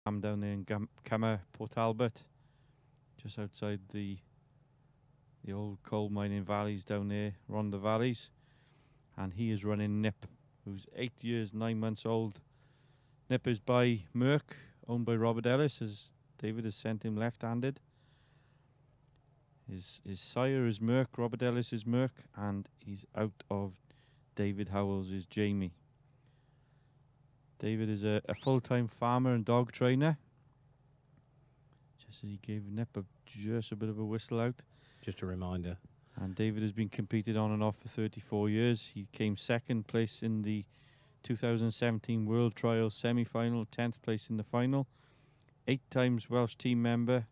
farm down there in Cama, Port Albert, just outside the old coal mining valleys down there, Rhondda Valleys. And he is running Nip, who's 8 years, 9 months old. Nip is by Merck, owned by Robert Ellis, as David has sent him left-handed. His sire is Merck, Robert Ellis is Merck, and he's out of David Howells is Jamie. David is a full-time farmer and dog trainer. Just as he gave Nip just a bit of a whistle out. Just a reminder. And David has been competed on and off for 34 years. He came second place in the 2017 World Trials semi-final, 10th place in the final. 8 times Welsh team member.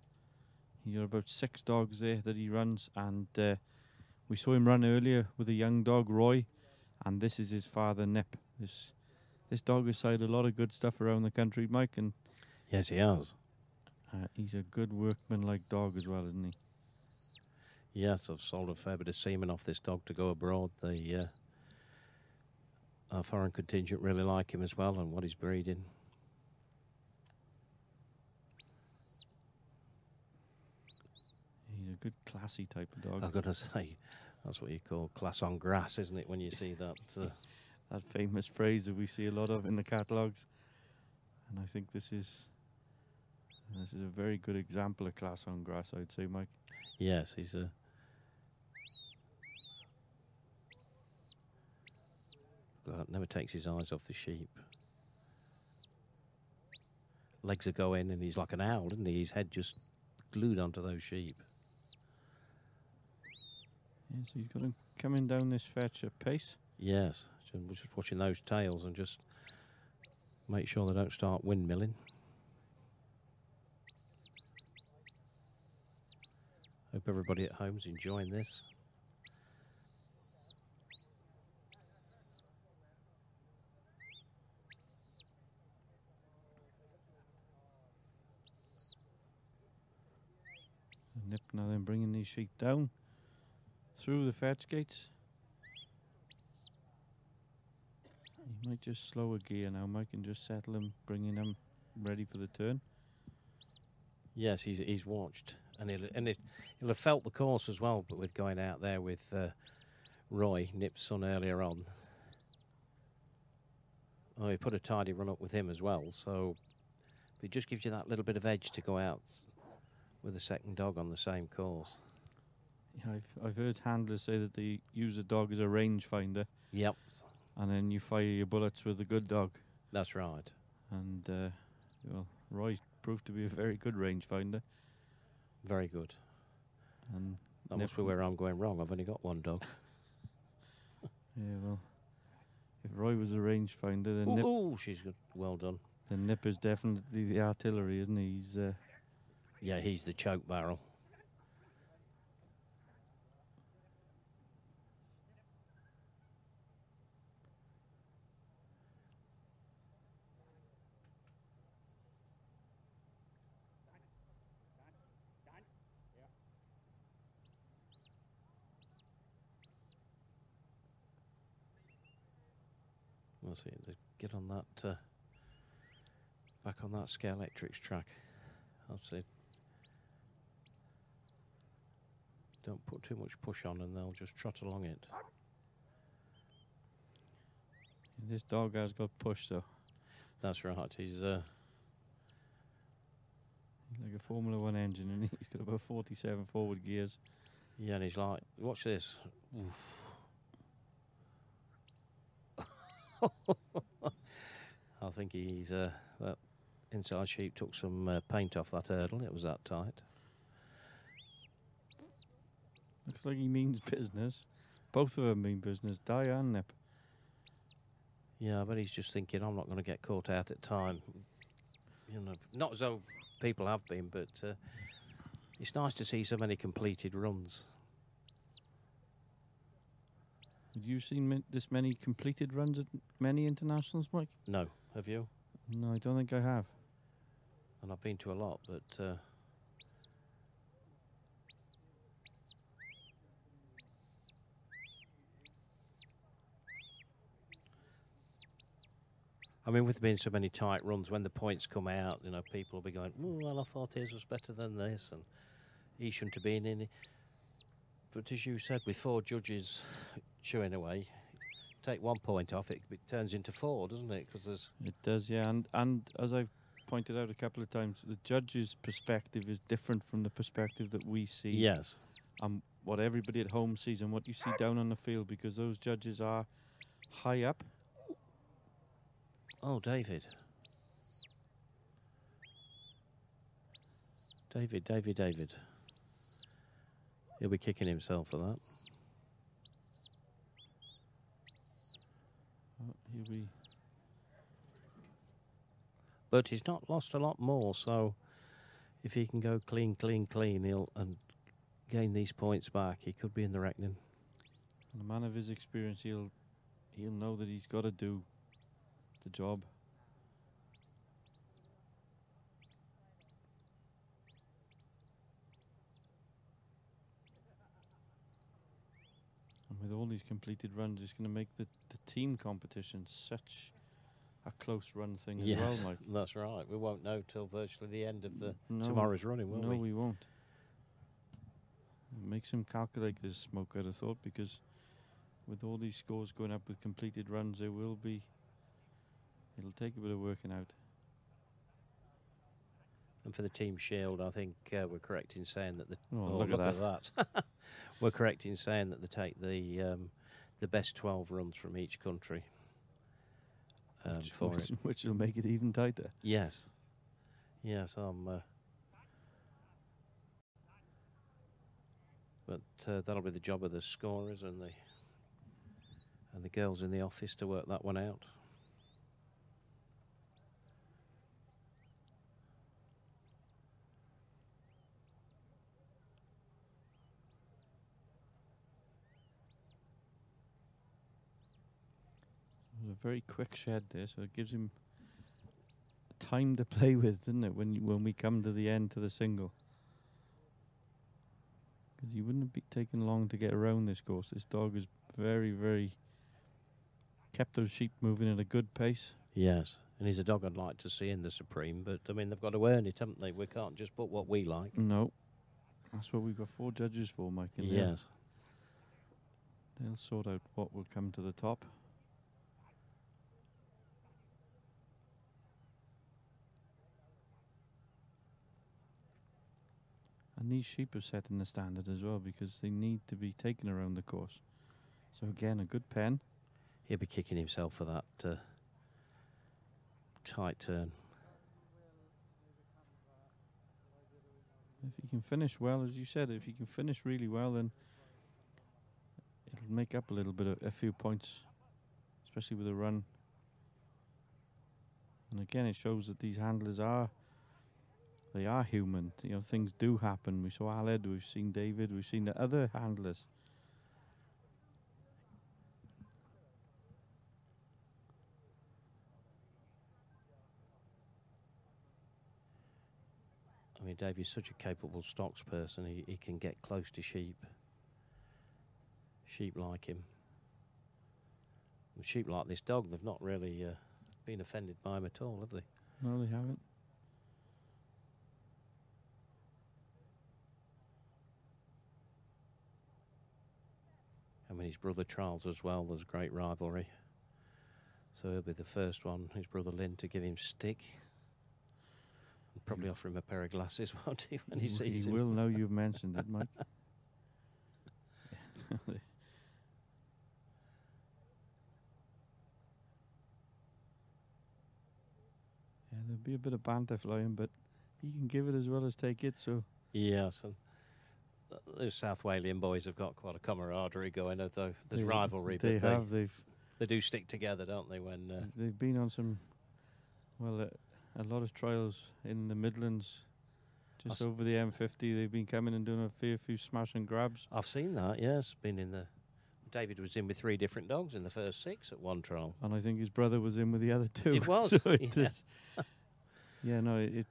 He's got about 6 dogs there that he runs, and we saw him run earlier with a young dog, Roy, and this is his father, Nip. This dog has signed a lot of good stuff around the country, Mike, and yes, he has. He's a good workman-like dog as well, isn't he? Yes, I've sold a fair bit of semen off this dog to go abroad. Our foreign contingent really like him as well and what he's breeding. He's a good classy type of dog. I've got to say, that's what you call class on grass, isn't it, when you see that? That famous phrase that we see a lot of in the catalogues. And I think this is a very good example of class on grass, I'd say, Mike. Yes, he's a... God, never takes his eyes off the sheep. Legs are going, and he's like an owl, isn't he? His head just glued onto those sheep. Yeah, so you've got him coming down this fetch at pace. Yes, we're just watching those tails and just make sure they don't start windmilling. Hope everybody at home's enjoying this. Nip now then bringing these sheep down through the fetch gates. He might just slow a gear now, Mike, and just settle him, bringing him ready for the turn. Yes, he's watched, and he'll have felt the course as well. But with going out there with Roy, Nip's son, earlier on, he put a tidy run up with him as well. So it just gives you that little bit of edge to go out with a second dog on the same course. Yeah, I've heard handlers say that they use a dog as a rangefinder. Yep. And then you fire your bullets with a good dog. That's right. And well, Roy proved to be a very good rangefinder. Very good. And that must be where I'm going wrong. I've only got one dog. Yeah, well, if Roy was a rangefinder, then Nip... Oh, she's good. Well done. Then Nip is definitely the artillery, isn't he? Yeah, he's the choke barrel. Let's see, get on that, back on that Scalextrics track. That's it. Don't put too much push on and they'll just trot along it. This dog has got push, though. That's right, he's like a Formula 1 engine, and he's got about 47 forward gears. Yeah, and he's like, watch this. Oof. I think he's that inside sheep took some paint off that hurdle. It was that tight. Looks like he means business. Both of them mean business, Di and Nip. Yeah, I bet he's just thinking, I'm not going to get caught out at time. You know, not as though people have been, but it's nice to see so many completed runs. Have you seen this many completed runs at many internationals, Mike? No. Have you? No, I don't think I have. And I've been to a lot, but... I mean, with there being so many tight runs, when the points come out, you know, people will be going, "Oh, well, I thought his was better than this, and he shouldn't have been in it." But as you said, with 4 judges chewing away, take 1 point off, it turns into 4, doesn't it? Because there's It does, yeah. And as I've pointed out a couple of times, the judge's perspective is different from the perspective that we see. yes, And what everybody at home sees and what you see down on the field, because those judges are high up. oh, David. David. He'll be kicking himself for that. Oh, here we. But he's not lost a lot more, so if he can go clean, he'll and gain these points back, he could be in the reckoning. And a man of his experience, he'll know that he's got to do the job. And with all these completed runs, it's going to make the team competition such a close run thing as well, Mike. That's right. We won't know till virtually the end of the No, tomorrow's running, will no, we? we won't. It makes him calculate this smoke, I'd have thought, because with all these scores going up with completed runs, it'll take a bit of working out. And for the team shield, I think we're correct in saying that the Look at that. We're correct in saying that they take the best 12 runs from each country. Which will make it even tighter. Yes. But that'll be the job of the scorers and the girls in the office to work that one out. A very quick shed there, so it gives him time to play with, doesn't it, when we come to the end to the single. Because you wouldn't be taking long to get around this course. This dog is very, very kept those sheep moving at a good pace. Yes, and he's a dog I'd like to see in the Supreme, but I mean they've got to earn it, haven't they? We can't just put what we like. No, that's what we've got 4 judges for, Mike. And yes, they'll sort out what will come to the top. And these sheep are setting the standard as well, because they need to be taken around the course. So again, a good pen. He'll be kicking himself for that tight turn. If he can finish well, as you said, if he can finish really well, then it'll make up a little bit of a few points, especially with a run. And again, it shows that these handlers are human. You know, things do happen. We saw Aled, we've seen David, we've seen the other handlers. I mean, Dave is such a capable stocks person. He can get close to sheep. Sheep like him. And sheep like this dog, they've not really been offended by him at all, have they? No, they haven't. I mean, his brother Charles as well, there's great rivalry. So he'll be the first one, his brother Lynn, to give him stick. And probably offer him a pair of glasses, won't he, when he sees him? He will now you've mentioned it, Mike. Yeah, there'll be a bit of banter flying, but he can give it as well as take it, so... Yes, and those South Walian boys have got quite a camaraderie going, though. There's rivalry, they but have. They do stick together, don't they? When they've been on some, a lot of trials in the Midlands, just over the M50. They've been coming and doing a fair few smash and grabs. I've seen that. Yes, been in the. David was in with 3 different dogs in the first 6 at one trial, and I think his brother was in with the other 2. It was. So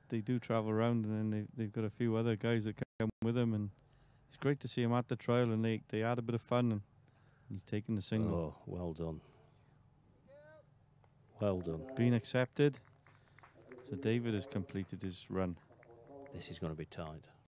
they do travel around, and then they've got a few other guys that come with them, and it's great to see him at the trial, and they had a bit of fun, and he's taking the single. Oh, well done. Well done. Been accepted. So David has completed his run. This is going to be tight.